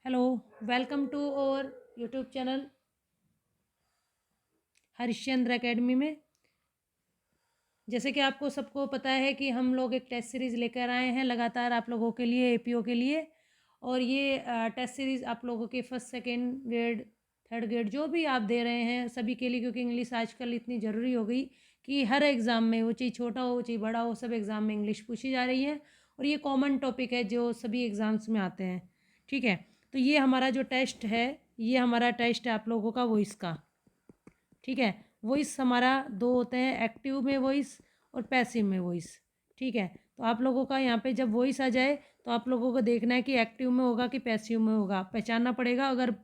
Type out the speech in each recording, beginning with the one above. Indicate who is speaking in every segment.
Speaker 1: Hello, welcome to और YouTube channel Harishchandra academy में। जैसे कि आपको सबको पता है कि हम लोग एक टेस्ट सीरीज़ लेकर आए हैं लगातार आप लोगों के लिए एपीओ के लिए। और ये टेस्ट सीरीज़ आप लोगों के first second grade third grade जो भी आप दे रहे हैं सभी के लिए, क्योंकि इंग्लिश आजकल इतनी ज़रूरी हो गई कि हर एग्ज़ाम में, वो चाहे छोटा हो चाहे बड़ा हो, सब एग्ज़ाम में इंग्लिश पूछी जा रही है। और ये कॉमन टॉपिक है जो सभी एग्ज़ाम्स में आते हैं। ठीक है, तो ये हमारा जो टेस्ट है, ये हमारा टेस्ट है आप लोगों का वॉइस का। ठीक है, वॉइस हमारा दो होते हैं, एक्टिव में वॉइस और पैसिव में वॉइस। ठीक है, तो आप लोगों का यहाँ पे जब वॉइस आ जाए तो आप लोगों को देखना है कि एक्टिव में होगा कि पैसिव में होगा, पहचानना पड़ेगा। अगर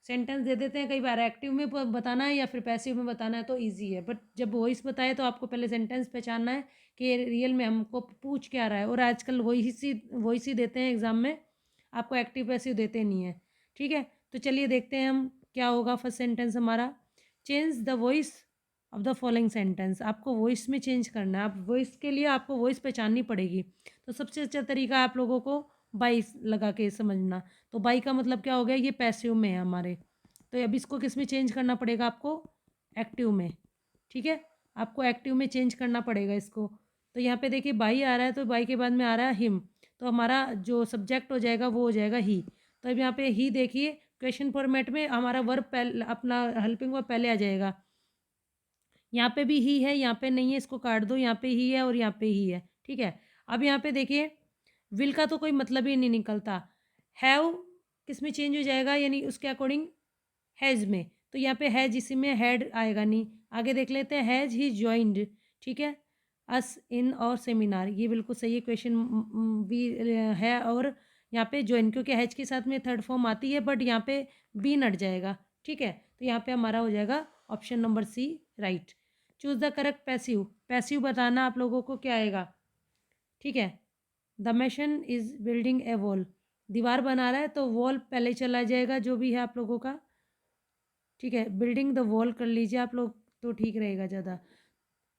Speaker 1: सेंटेंस दे देते हैं कई बार एक्टिव में बताना है या फिर पैसिव में बताना है तो इजी है, बट जब वॉइस बताए तो आपको पहले सेंटेंस पहचानना है कि रियल में हमको पूछ क्या रहा है। और आजकल वॉइस ही देते हैं एग्जाम में, आपको एक्टिव पैसिव देते नहीं है। ठीक है, तो चलिए देखते हैं हम क्या होगा। फर्स्ट सेंटेंस हमारा, change the voice of the following sentence. आपको वॉइस में चेंज करना है। आप वॉइस के लिए आपको वॉइस पहचाननी पड़ेगी। तो सबसे अच्छा तरीका आप लोगों को बाई लगा के समझना। तो बाई का मतलब क्या हो गया, ये पैसिव में है हमारे। तो अब इसको किस में चेंज करना पड़ेगा आपको, एक्टिव में। ठीक है, आपको एक्टिव में चेंज करना पड़ेगा इसको। तो यहाँ पे देखिए बाई आ रहा है, तो बाई के बाद में आ रहा है हिम। तो हमारा जो सब्जेक्ट हो जाएगा वो हो जाएगा ही। तो अब यहाँ पे ही देखिए, क्वेश्चन फॉर्मेट में हमारा वर्ब पहले, अपना हेल्पिंग वर्ब पहले आ जाएगा। यहाँ पे भी ही है, यहाँ पे नहीं है, इसको काट दो। यहाँ पे ही है और यहाँ पे ही है। ठीक है, अब यहाँ पे देखिए विल का तो कोई मतलब ही नहीं निकलता। हैव किस में चेंज हो जाएगा, यानी उसके अकॉर्डिंग हैज़ में। तो यहाँ पे हैज, इसी में हैड आएगा नहीं। आगे देख लेते हैं, हैज ही ज्वाइंड। ठीक है, अस इन और सेमिनार, ये बिल्कुल सही है। क्वेश्चन भी है और यहाँ पे ज्वाइन, क्योंकि हैज के साथ में थर्ड फॉर्म आती है, बट यहाँ पे बी नट जाएगा। ठीक है, तो यहाँ पे हमारा हो जाएगा option number C right. Choose the correct passive. Passive बताना आप लोगों को क्या आएगा। ठीक है, the machine is building a wall. दीवार बना रहा है तो वॉल पहले चला जाएगा जो भी है आप लोगों का। ठीक है, बिल्डिंग द वॉल कर लीजिए आप लोग तो ठीक रहेगा ज़्यादा।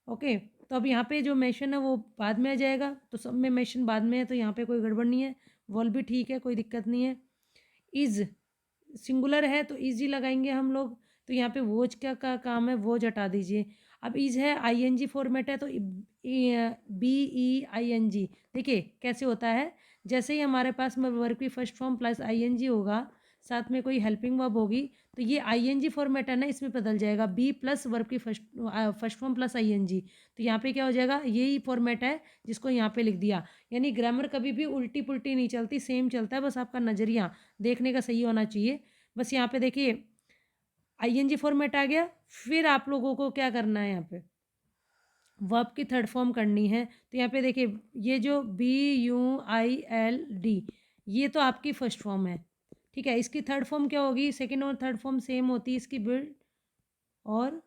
Speaker 1: ओके, तो अब यहाँ पे जो मेंशन है वो बाद में आ जाएगा, तो सब में मेंशन बाद में है, तो यहाँ पे कोई गड़बड़ नहीं है। वॉल भी ठीक है, कोई दिक्कत नहीं है। इज सिंगुलर है तो इज ही लगाएंगे हम लोग। तो यहाँ पे वोज क्या का काम है, वोज हटा दीजिए। अब इज है आईएनजी फॉर्मेट है, तो BEING। देखिए कैसे होता है, जैसे ही हमारे पास में वर्ब की फर्स्ट फॉर्म प्लस आईएनजी होगा, साथ में कोई हेल्पिंग वर्ब होगी, तो ये आईएनजी फॉर्मेट है ना, इसमें बदल जाएगा। बी प्लस वर्ब की फर्स्ट फॉर्म प्लस आईएनजी। तो यहाँ पे क्या हो जाएगा, यही फॉर्मेट है जिसको यहाँ पे लिख दिया। यानी ग्रामर कभी भी उल्टी पुल्टी नहीं चलती, सेम चलता है, बस आपका नज़रिया देखने का सही होना चाहिए। बस यहाँ पे देखिए आईएनजी फॉर्मेट आ गया। फिर आप लोगों को क्या करना है, यहाँ पे वर्ब की थर्ड फॉर्म करनी है। तो यहाँ पे देखिए ये जो BUILD, ये तो आपकी फर्स्ट फॉर्म है। ठीक है, इसकी थर्ड फॉर्म क्या होगी, सेकंड और थर्ड फॉर्म सेम होती है इसकी, बिल्ड और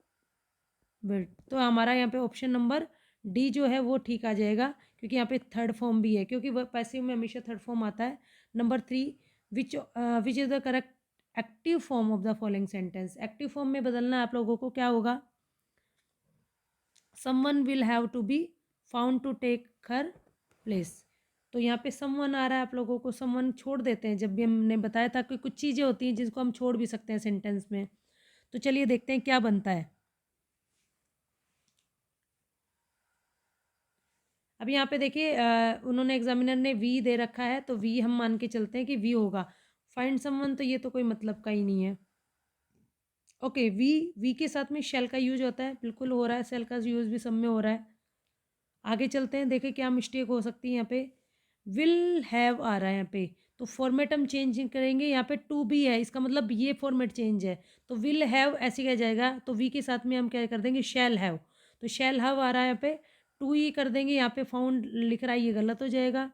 Speaker 1: बिल्ड। तो हमारा यहाँ पे ऑप्शन नंबर डी जो है वो ठीक आ जाएगा, क्योंकि यहाँ पे थर्ड फॉर्म भी है, क्योंकि वह पैसिव में हमेशा थर्ड फॉर्म आता है। Number 3, which is the correct active form of the following sentence. Active form में बदलना है आप लोगों को, क्या होगा, someone will have to be found to take her place. तो यहाँ पे समवन आ रहा है, आप लोगों को समवन छोड़ देते हैं। जब भी हमने बताया था कि कुछ चीज़ें होती हैं जिसको हम छोड़ भी सकते हैं सेंटेंस में। तो चलिए देखते हैं क्या बनता है। अब यहाँ पे देखिए उन्होंने एग्जामिनर ने वी दे रखा है, तो वी हम मान के चलते हैं कि वी होगा। फाइंड समवन, तो ये तो कोई मतलब का ही नहीं है। ओके, वी के साथ में शेल का यूज होता है, बिल्कुल हो रहा है, शेल का यूज भी सब में हो रहा है। आगे चलते हैं, देखें क्या मिस्टेक हो सकती है। यहाँ पे विल हैव आ रहा है यहाँ पे, तो फॉर्मेट हम चेंज करेंगे। यहाँ पे टू बी है, इसका मतलब ये फॉर्मेट चेंज है। तो विल हैव ऐसे क्या जाएगा, तो वी के साथ में हम क्या कर देंगे, शैल हैव। तो शैल हैव आ रहा है यहाँ पे, टू ही कर देंगे। यहाँ पे फाउंड लिख रहा है, ये गलत हो जाएगा।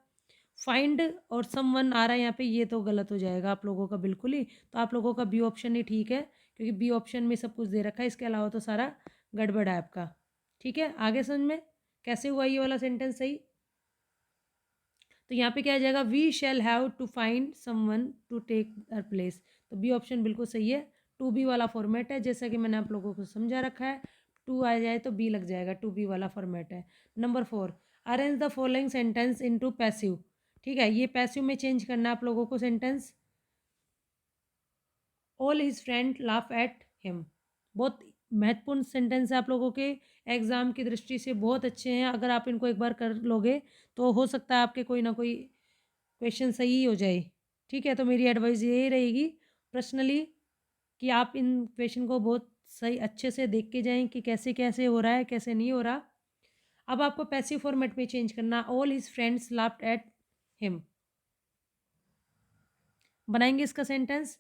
Speaker 1: फाइंड और समवन आ रहा है यहाँ पे, ये तो गलत हो जाएगा आप लोगों का बिल्कुल ही। तो आप लोगों का बी ऑप्शन ही ठीक है, क्योंकि बी ऑप्शन में सब कुछ दे रखा है, इसके अलावा तो सारा गड़बड़ है आपका। ठीक है, आगे समझ में कैसे हुआ ये वाला सेंटेंस सही। तो यहाँ पे क्या आ जाएगा, we shall have to find someone to take her place. तो बी ऑप्शन बिल्कुल सही है। टू बी वाला फॉर्मेट है, जैसा कि मैंने आप लोगों को समझा रखा है। टू आ जाए तो बी लग जाएगा, टू बी वाला फॉर्मेट है। Number 4, arrange the following sentence into passive. ठीक है, ये पैसिव में चेंज करना है आप लोगों को sentence. All his friend laugh at him. बहुत महत्वपूर्ण सेंटेंस है, आप लोगों के एग्ज़ाम की दृष्टि से बहुत अच्छे हैं। अगर आप इनको एक बार कर लोगे तो हो सकता है आपके कोई ना कोई क्वेश्चन सही हो जाए। ठीक है, तो मेरी एडवाइस यही रहेगी पर्सनली कि आप इन क्वेश्चन को बहुत सही अच्छे से देख के जाएं कि कैसे कैसे हो रहा है, कैसे नहीं हो रहा। अब आपको पैसिव फॉर्मेट में चेंज करना, all his friends laughed at him. बनाएंगे इसका सेंटेंस।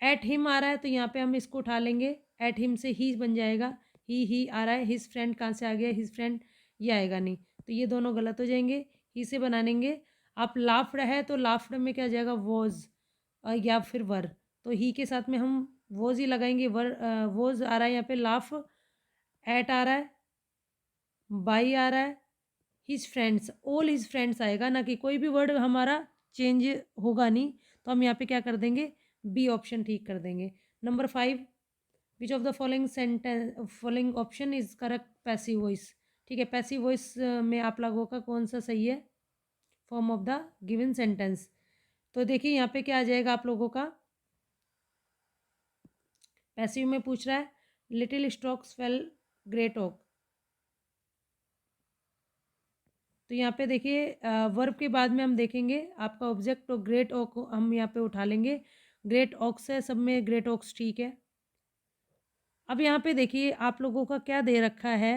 Speaker 1: एट हिम आ रहा है तो यहाँ पे हम इसको उठा लेंगे, एट हिम से ही बन जाएगा। ही आ रहा है, हिज फ्रेंड कहाँ से आ गया, हिज फ्रेंड ये आएगा नहीं, तो ये दोनों गलत हो जाएंगे। ही से बना लेंगे। आप लाफ्ड है तो लाफ्ड में क्या जाएगा, वॉज या फिर वर, तो ही के साथ में हम वॉज ही लगाएंगे। वॉज आ रहा है यहाँ पे, लाफ। एट आ रहा है, बाई आ रहा है, his friends, all his friends आएगा ना, कि कोई भी वर्ड हमारा चेंज होगा नहीं, तो हम यहाँ पे क्या कर देंगे, बी ऑप्शन ठीक कर देंगे। Number 5, which of the following sentence following option is correct passive voice. ठीक है, पैसिव वॉइस में आप लोगों का कौन सा सही है form of the given sentence. तो देखिए यहाँ पे क्या आ जाएगा आप लोगों का, पैसिव में पूछ रहा है little stocks fell great oak. तो यहाँ पे देखिए वर्ब के बाद में हम देखेंगे आपका ऑब्जेक्ट, तो ग्रेट ओक हम यहाँ पे उठा लेंगे। ग्रेट ऑक्स है, सब में ग्रेट ऑक्स ठीक है। अब यहाँ पे देखिए आप लोगों का क्या दे रखा है,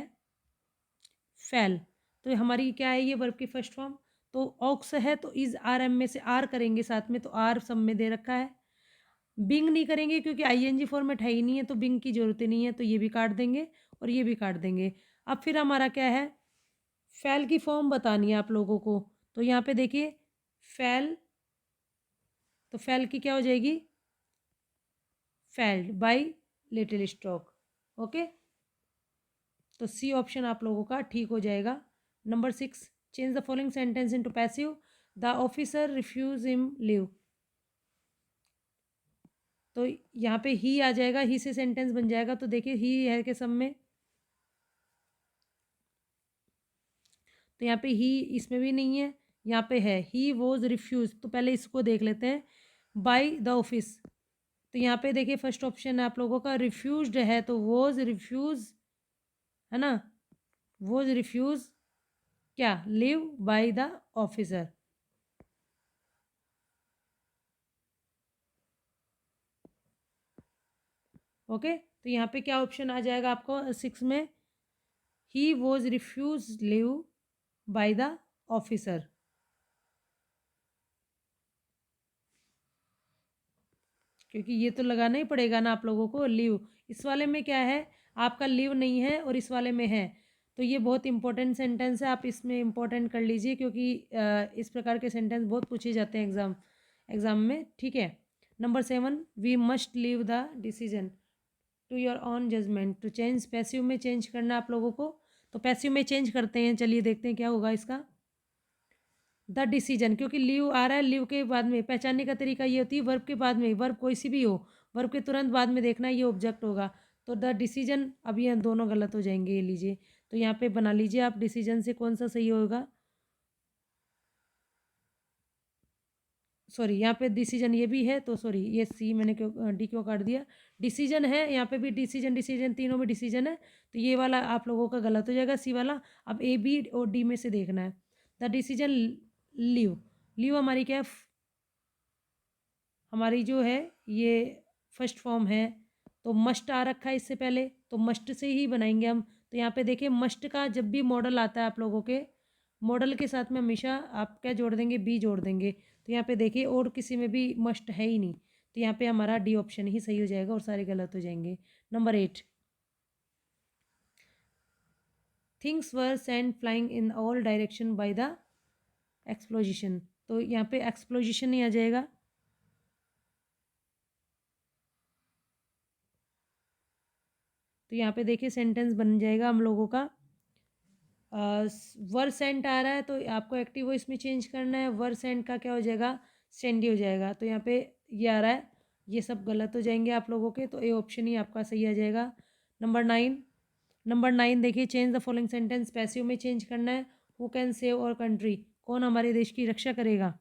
Speaker 1: फेल, तो हमारी क्या है ये वर्ब की फर्स्ट फॉर्म। तो ऑक्स है तो इज आर एम में से आर करेंगे साथ में, तो आर सब में दे रखा है। बिंग नहीं करेंगे क्योंकि आईएनजी फॉर्मेट है ही नहीं है, तो बिंग की जरूरत ही नहीं है, तो ये भी काट देंगे और ये भी काट देंगे। अब फिर हमारा क्या है, फैल की फॉर्म बतानी है आप लोगों को। तो यहाँ पे देखिए फैल, तो फैल की क्या हो जाएगी, felled by little stock. Okay, तो सी ऑप्शन आप लोगों का ठीक हो जाएगा। Number 6, change the following sentence into passive. The officer refuse him leave. तो यहाँ पे ही आ जाएगा, ही से सेंटेंस बन जाएगा। तो देखिए ही है के सब में, तो यहाँ पे ही इसमें भी नहीं है, यहाँ पे है ही वॉज रिफ्यूज। तो पहले इसको देख लेते हैं, बाय द ऑफिस। तो यहाँ पे देखिए फर्स्ट ऑप्शन है आप लोगों का, रिफ्यूज्ड है तो वॉज रिफ्यूज है ना, वॉज रिफ्यूज क्या, live by the officer. Okay, तो यहाँ पे क्या ऑप्शन आ जाएगा आपको 6 में, he was refuse leave by the officer. क्योंकि ये तो लगाना ही पड़ेगा ना आप लोगों को, लीव। इस वाले में क्या है, आपका लीव नहीं है और इस वाले में है, तो ये बहुत इंपॉर्टेंट सेंटेंस है, आप इसमें इंपॉर्टेंट कर लीजिए, क्योंकि इस प्रकार के सेंटेंस बहुत पूछे जाते हैं एग्जाम में। ठीक है, number 7, we must leave the decision to your own judgement. To change, passive में चेंज करना आप लोगों को, तो पैसिव में चेंज करते हैं, चलिए देखते हैं क्या होगा इसका। द डिसीजन, क्योंकि लीव आ रहा है, लीव के बाद में पहचानने का तरीका ये होती है, वर्ब के बाद में, वर्ब कोई सी भी हो, वर्ब के तुरंत बाद में देखना ये ऑब्जेक्ट होगा। तो द डिसीजन, अब ये दोनों गलत हो जाएंगे, ये लीजिए। तो यहाँ पे बना लीजिए आप, डिसीजन से कौन सा सही होगा, सॉरी यहाँ पे डिसीजन ये भी है, तो सॉरी ये सी मैंने क्यों डी क्यों काट दिया, डिसीजन है यहाँ पे भी, डिसीजन डिसीजन तीनों में डिसीजन है, तो ये वाला आप लोगों का गलत हो जाएगा, सी वाला। अब ए बी और डी में से देखना है। द डिसीजन लीव, लीव हमारी क्या है, हमारी जो है ये फर्स्ट फॉर्म है, तो मस्ट आ रखा है इससे पहले, तो मस्ट से ही बनाएंगे हम। तो यहाँ पे देखिए मस्ट का जब भी मॉडल आता है आप लोगों के, मॉडल के साथ में हमेशा आप क्या जोड़ देंगे, बी जोड़ देंगे। तो यहाँ पे देखिए और किसी में भी मस्ट है ही नहीं, तो यहाँ पे हमारा डी ऑप्शन ही सही हो जाएगा और सारे गलत हो जाएंगे। Number 8, things were sent flying in all direction by the explosion. तो यहाँ पे एक्सप्लोजिशन ही आ जाएगा। तो यहाँ पे देखिए सेंटेंस बन जाएगा हम लोगों का, वर सेंट आ रहा है तो आपको एक्टिव वॉइस में चेंज करना है, वर सेंट का क्या हो जाएगा, सेंडी हो जाएगा। तो यहाँ पे ये आ रहा है, ये सब गलत हो जाएंगे आप लोगों के, तो ए ऑप्शन ही आपका सही आ जाएगा। नंबर 9 देखिए, change the following sentence, passive में चेंज करना है। हु कैन सेव और कंट्री, कौन हमारे देश की रक्षा करेगा।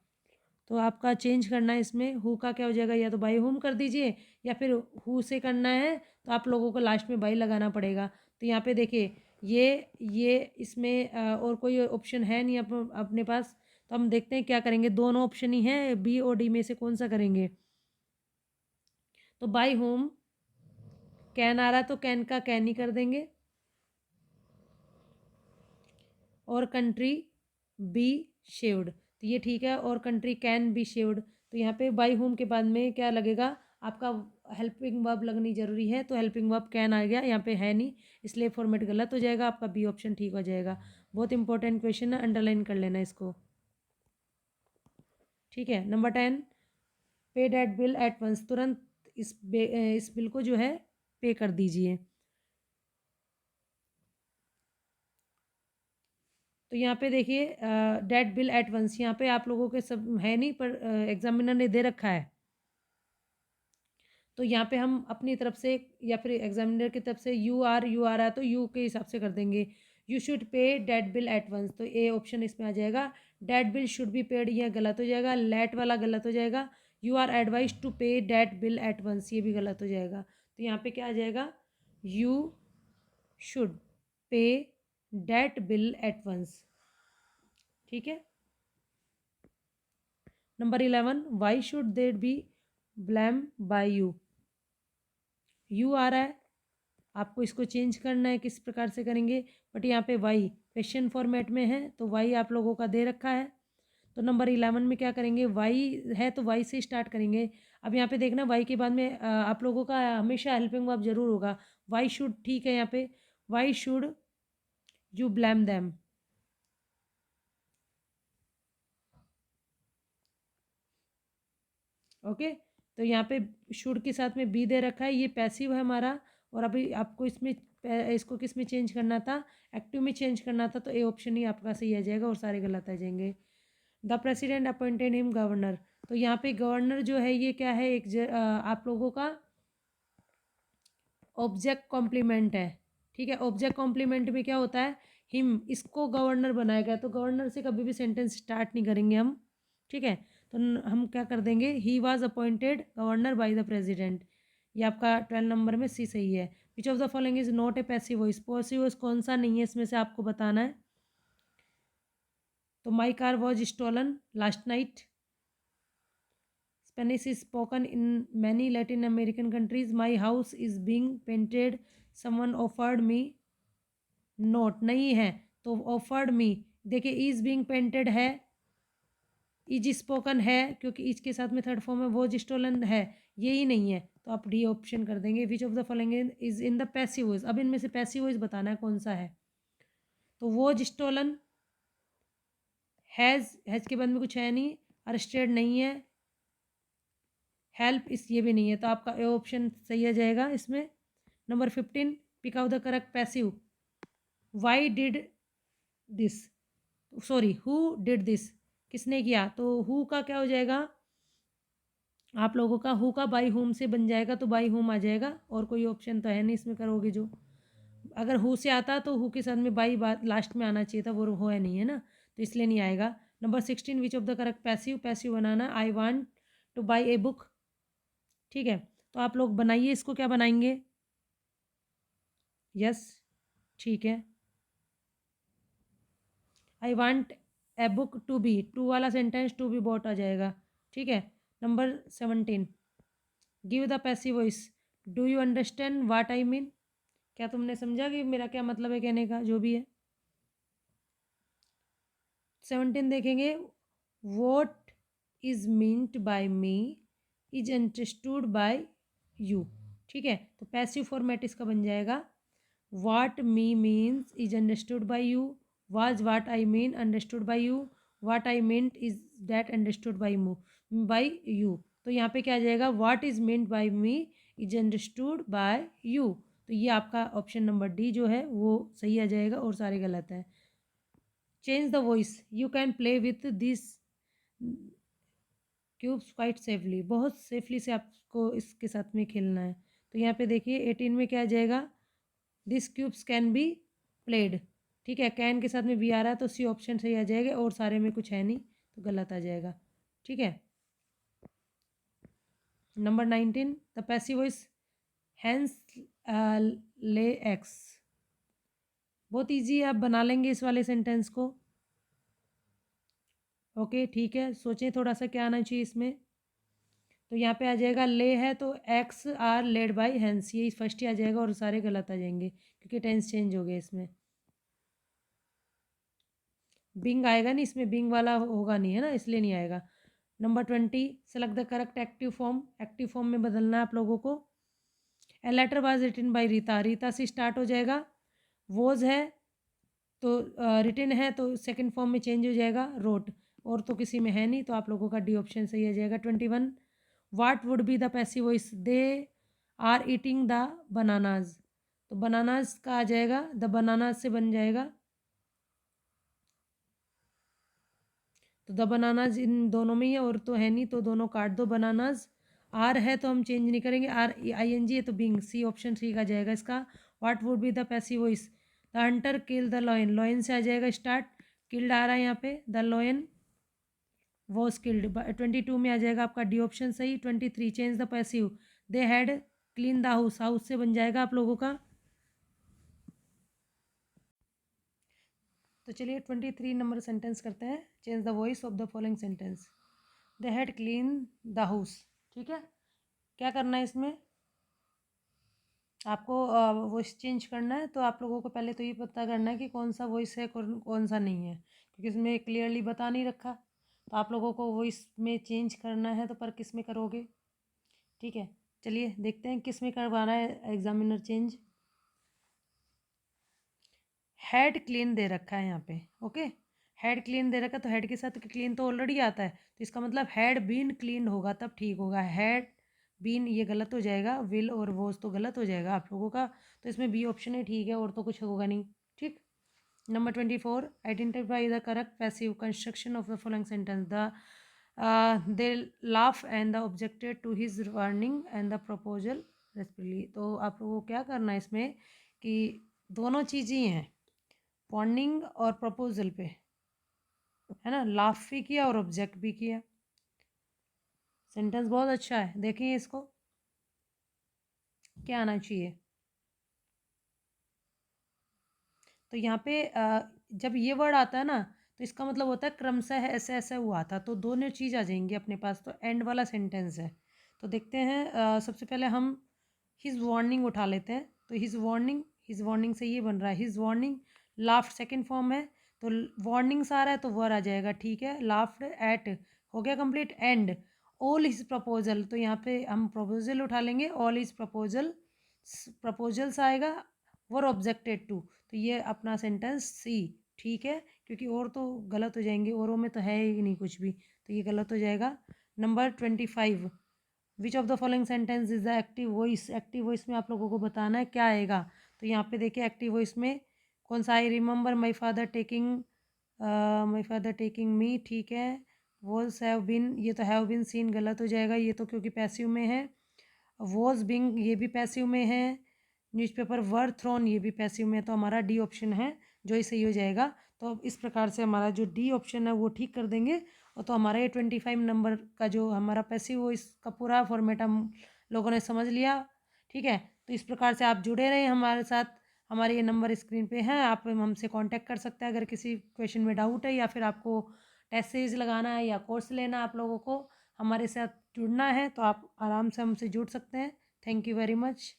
Speaker 1: तो आपका चेंज करना है इसमें। हु का क्या हो जाएगा, या तो बाई होम कर दीजिए, या फिर हु से करना है तो आप लोगों को लास्ट में बाई लगाना पड़ेगा। तो यहाँ पे देखिए ये इसमें और कोई ऑप्शन है नहीं अपने पास, तो हम देखते हैं क्या करेंगे। दोनों ऑप्शन ही हैं, बी और डी में से कौन सा करेंगे। तो बाई होम कैन आ रहा है तो कैन का कैन ही कर देंगे, और कंट्री बी शेव्ड, तो ये ठीक है। और कंट्री कैन बी शेव्ड, तो यहाँ पे बाई होम के बाद में क्या लगेगा आपका, हेल्पिंग वर्ब लगनी जरूरी है, तो हेल्पिंग वर्ब कैन आ गया, यहाँ पे है नहीं, इसलिए फॉर्मेट गलत हो जाएगा, आपका बी ऑप्शन ठीक हो जाएगा। बहुत इंपॉर्टेंट क्वेश्चन है, अंडरलाइन कर लेना इसको। ठीक है, नंबर 10, पे डैट बिल एट वंस, तुरंत इस बिल को जो है पे कर दीजिए। तो यहाँ पे देखिए डेट बिल एट वंस, यहाँ पे आप लोगों के सब है नहीं, पर एग्जामिनर ने दे रखा है, तो यहाँ पे हम अपनी तरफ से या फिर एग्जामिनर की तरफ से यू आर आ रहा है तो यू के हिसाब से कर देंगे। You should pay date bill at once, तो ए ऑप्शन इसमें आ जाएगा। Debt bill should be paid, यह गलत हो जाएगा, लेट वाला गलत हो जाएगा। You are advise to pay date bill at once, ये भी गलत हो जाएगा। तो यहाँ पे क्या आ जाएगा, you should pay date bill at once. ठीक है, number 11, why should that be blame by you. U आ रहा है, आपको इसको चेंज करना है, किस प्रकार से करेंगे, बट यहाँ पे वाई क्वेश्चन फॉर्मेट में है, तो वाई आप लोगों का दे रखा है। तो नंबर 11 में क्या करेंगे, वाई है तो वाई से स्टार्ट करेंगे। अब यहाँ पे देखना वाई के बाद में आप लोगों का हमेशा हेल्पिंग वर्ब जरूर होगा। वाई शुड ठीक है, यहाँ पे why should you blame them. Okay, तो यहाँ पे शुड के साथ में बी दे रखा है, ये पैसिव है हमारा। और अभी आपको इसको किस में चेंज करना था, एक्टिव में चेंज करना था, तो ए ऑप्शन ही आपका सही आ जाएगा और सारे गलत आ जाएंगे। The president appointed him governor, तो यहाँ पे गवर्नर जो है ये क्या है, आप लोगों का ऑब्जेक्ट कॉम्प्लीमेंट है। ठीक है, ऑब्जेक्ट कॉम्प्लीमेंट में क्या होता है, हिम, इसको गवर्नर बनाया गया, तो गवर्नर से कभी भी सेंटेंस स्टार्ट नहीं करेंगे हम। ठीक है, तो हम क्या कर देंगे, he was appointed governor by the president, ये आपका 12 नंबर में सी सही है। Which of the following is not a passive voice, passive voice कौन सा नहीं है इसमें से आपको बताना है। तो my car was stolen last night, Spanish is spoken in many Latin American countries. My house is being painted. Someone offered me. Not नहीं है, तो offered me, देखिए is being painted है, इज स्पोकन है, क्योंकि इज के साथ में थर्ड फॉर्म है, वो स्टोलन है, यही नहीं है, तो आप डी ऑप्शन कर देंगे। Which of the following is in the passive voice, अब इनमें से पैसिव वॉइस बताना है कौन सा है। तो वो स्टोलन, हैज़ के बाद में कुछ है नहीं, अरेस्टेड नहीं है, हेल्प इस ये भी नहीं है, तो आपका ए ऑप्शन सही आ जाएगा इसमें। Number 15, pick out the correct passive. Why did this, sorry who did this, किसने किया, तो हु का क्या हो जाएगा आप लोगों का, हु का बाई होम से बन जाएगा, तो बाई होम आ जाएगा, और कोई ऑप्शन तो है नहीं इसमें करोगे जो। अगर हु से आता तो हु के साथ में बाई बात लास्ट में आना चाहिए था, वो हो है नहीं है ना, तो इसलिए नहीं आएगा। Number 16, which of the correct passive, passive banana, I want two by a book. ठीक है, तो आप लोग बनाइए, इसको क्या बनाएंगे, यस ठीक है, I want a book to be, to वाला सेंटेंस टू बी बॉट आ जाएगा। ठीक है, number 17, give the passive voice, do you understand what I mean, क्या तुमने समझा कि मेरा क्या मतलब है कहने का, जो भी है। 17 देखेंगे, what is meant by me is understood by you. ठीक है, तो पैसिव फॉर्मेट इसका बन जाएगा, what me means is understood by you, was what I mean understood by you, what I meant is that understood by you. तो यहाँ पे क्या आ जाएगा, what is meant by me is understood by you, तो ये आपका option number D जो है वो सही आ जाएगा और सारे गलत है। Change the voice, you can play with this cubes quite safely, बहुत सेफली से आपको इसके साथ में खेलना है। तो यहाँ पे देखिए 18 में क्या आ जाएगा, this cubes can be played. ठीक है, कैन के साथ में बी आ रहा है, तो सी ऑप्शन सही आ जाएगा, और सारे में कुछ है नहीं तो गलत आ जाएगा। ठीक है। Number 19, the passive voice hens lay eggs. बहुत ईजी है, आप बना लेंगे इस वाले सेंटेंस को। ओके ठीक है, सोचें थोड़ा सा क्या आना चाहिए इसमें। तो यहाँ पे आ जाएगा ले है तो eggs are laid by hens, ये फर्स्ट ही आ जाएगा और सारे गलत आ जाएंगे क्योंकि टेंस चेंज हो गया इसमें। बिंग आएगा नहीं इसमें, बिंग वाला होगा नहीं है ना, इसलिए नहीं आएगा। Number 20, select the correct active form. Active form में बदलना है आप लोगों को। A letter was written by Rita, Rita से स्टार्ट हो जाएगा। वोज है तो रिटन है तो सेकंड फॉर्म में चेंज हो जाएगा रोट, और तो किसी में है नहीं, तो आप लोगों का डी ऑप्शन सही आ जाएगा। 21, what would be the passive voice, they are eating the bananas, तो बनानाज का आ जाएगा, द बनानाज से बन जाएगा। तो द बनानाज इन दोनों में ही है, और तो है नहीं तो दोनों काट दो। बनानाज आर है तो हम चेंज नहीं करेंगे, आर आई एन जी है तो बिंग, सी ऑप्शन सी का जाएगा इसका। What would be the passive voice, the Hunter kill the lion, lion से आ जाएगा स्टार्ट, किल्ड आ रहा है यहाँ पे, द लॉयन वॉज किल्ड। 22 में आ जाएगा आपका डी ऑप्शन सही। 23, change the passive, they had clean the house, house से बन जाएगा आप लोगों का। तो चलिए 23 नंबर सेंटेंस करते हैं। Change the voice of the following sentence, they had clean the house. ठीक है, क्या करना है इसमें आपको, वॉइस चेंज करना है। तो आप लोगों को पहले तो ये पता करना है कि कौन सा वॉइस है कौन सा नहीं है, क्योंकि इसमें क्लियरली बता नहीं रखा। तो आप लोगों को वॉइस में चेंज करना है, तो पर किस में करोगे। ठीक है, चलिए देखते हैं किस में करवाना है एग्जामिनर चेंज। हेड क्लीन दे रखा है यहाँ पे, ओके। हेड क्लीन दे रखा है तो हेड के साथ क्लीन तो ऑलरेडी आता है, तो इसका मतलब हेड बीन क्लीन होगा तब ठीक होगा। हेड बीन ये गलत हो जाएगा, विल और वोज तो गलत हो जाएगा आप लोगों का, तो इसमें बी ऑप्शन है ठीक है, और तो कुछ होगा नहीं। ठीक। Number 24, identify the correct passive construction of the following sentence, the they laugh and the objected to his warning and the proposal respectively. तो आप लोगों को क्या करना है इसमें कि दोनों चीज़ें हैं, वार्निंग और प्रपोजल पे, है ना, लाफ भी किया और ऑब्जेक्ट भी किया। सेंटेंस बहुत अच्छा है, देखिए इसको क्या आना चाहिए। तो यहाँ पे जब ये वर्ड आता है ना, तो इसका मतलब होता है क्रमशः ऐसे ऐसे हुआ था, तो दोनों चीज़ आ जाएंगी अपने पास, तो एंड वाला सेंटेंस है। तो देखते हैं, सबसे पहले हम हिज वार्निंग उठा लेते हैं। तो हिज वार्निंग से ये बन रहा है, his warning laughed second form है, तो वार्निंग्स आ रहा है तो वर आ जाएगा, ठीक है। लाफ्ट एट हो गया complete. And all his proposal, तो यहाँ पे हम प्रपोजल उठा लेंगे, ऑल हिज प्रपोजल्स आएगा, वर ऑब्जेक्टेड टू, तो ये अपना सेंटेंस सी ठीक है, क्योंकि और तो गलत हो जाएंगे, औरों में तो है ही नहीं कुछ भी, तो ये गलत हो जाएगा। Number 25, which of the following sentence is the active voice. Active voice में आप लोगों को बताना है क्या आएगा। तो यहाँ पे देखिए एक्टिव वॉइस में कौन सा, I remember my father taking me, ठीक है। वॉज हैव बिन, ये तो हैव बिन सीन गलत हो जाएगा, ये तो क्योंकि पैसिव में है। वॉज बिंग ये भी पैसिव में है। न्यूज़पेपर वर थ्रोन ये भी पैसिव में है, तो हमारा डी ऑप्शन है जो ही सही हो जाएगा। तो अब इस प्रकार से हमारा जो डी ऑप्शन है वो ठीक कर देंगे, और तो हमारा ये 25 नंबर का जो हमारा पैसिव वो इसका पूरा फॉर्मेट हम लोगों ने समझ लिया। ठीक है, तो इस प्रकार से आप जुड़े रहें हमारे साथ। हमारे ये नंबर स्क्रीन पे हैं, आप हमसे कांटेक्ट कर सकते हैं अगर किसी क्वेश्चन में डाउट है, या फिर आपको टेस्ट सीरीज लगाना है या कोर्स लेना है, आप लोगों को हमारे साथ जुड़ना है तो आप आराम से हमसे जुड़ सकते हैं। Thank you very much.